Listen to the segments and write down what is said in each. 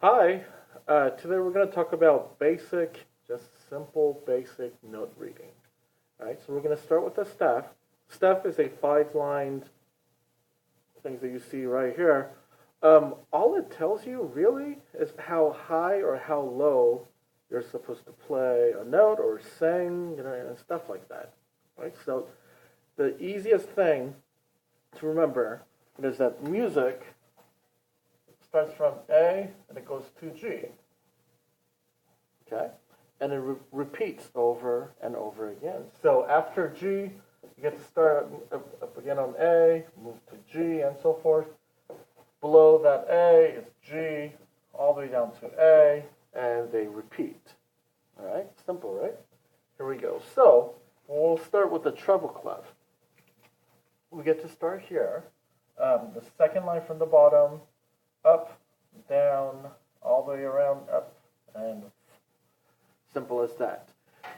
Hi, today we're going to talk about just simple basic note reading. All right, so we're going to start with the staff. Staff is a five-lined thing that you see right here. All it tells you really is how high or how low you're supposed to play a note or sing, and stuff like that. Right. So the easiest thing to remember is that music starts from A and it goes to G. Okay? And it repeats over and over again. So after G, you get to start up again on A, move to G, and so forth. Below that A is G, all the way down to A, and they repeat. All right? Simple, right? Here we go. So we'll start with the treble clef. We get to start here. The second line from the bottom, up, down, all the way around, up, and simple as that.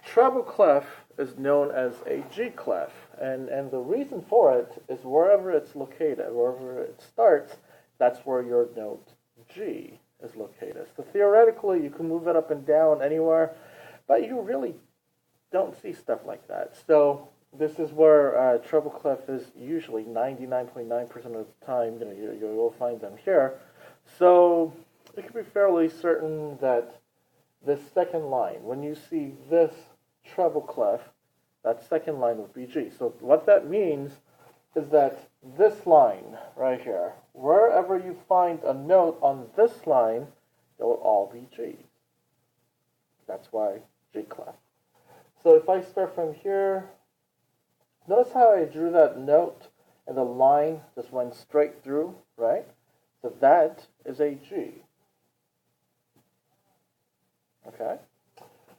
Treble clef is known as a G clef, and the reason for it is wherever it's located, wherever it starts, that's where your note G is located. So theoretically, you can move it up and down anywhere, but you really don't see stuff like that. So this is where treble clef is usually 99.9% of the time. You'll find them here. So it can be fairly certain that this second line, when you see this treble clef, that second line would be G. So what that means is that this line right here, wherever you find a note on this line, it will all be G. That's why G clef. So if I start from here, notice how I drew that note and the line just went straight through, right? So that is a G. Okay?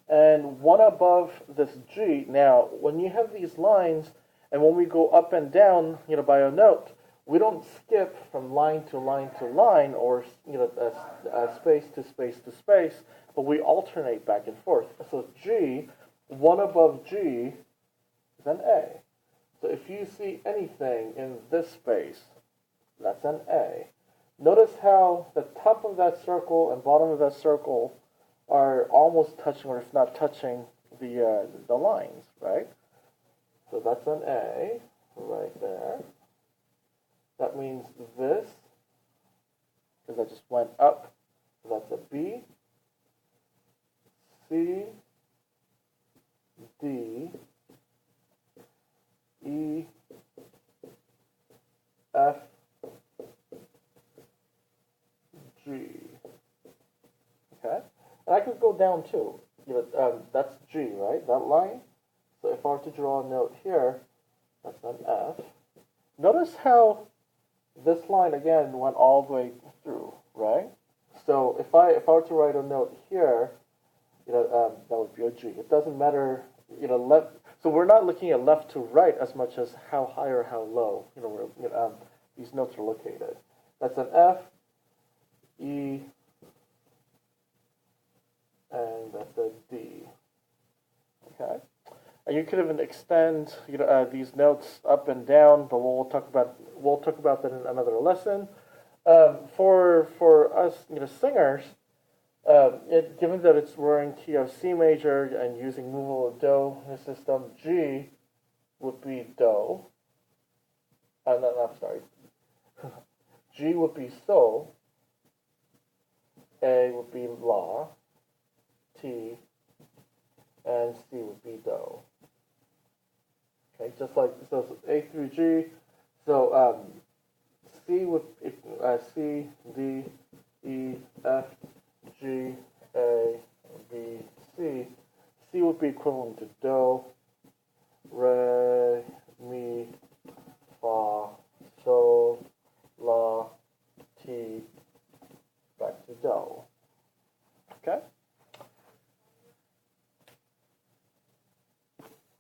And one above this G, now, when you have these lines, and when we go up and down, by a note, we don't skip from line to line to line, or, space to space to space, but we alternate back and forth. So G, one above G, is an A. So if you see anything in this space, that's an A. Notice how the top of that circle and bottom of that circle are almost touching, or if not touching, the lines, right? So that's an A right there. That means this, because I just went up, so that's a B, C, D, E, F, G. Okay? And I could go down too. That's G, right? That line. So if I were to draw a note here, that's an F. Notice how this line again went all the way through, right? So if I were to write a note here, that would be a G. It doesn't matter, left. So we're not looking at left to right as much as how high or how low, these notes are located. That's an F, E, and that's a D. Okay, and you could even extend these notes up and down, but we'll talk about that in another lesson. For us, singers, given that we're in key of C major and using movable of do in the system, G would be do. No, I'm sorry. G would be so. A would be la. T, and C would be do. Okay, just like so A through G. So C would C, D, E, F, G, A, B, C. C would be equivalent to do.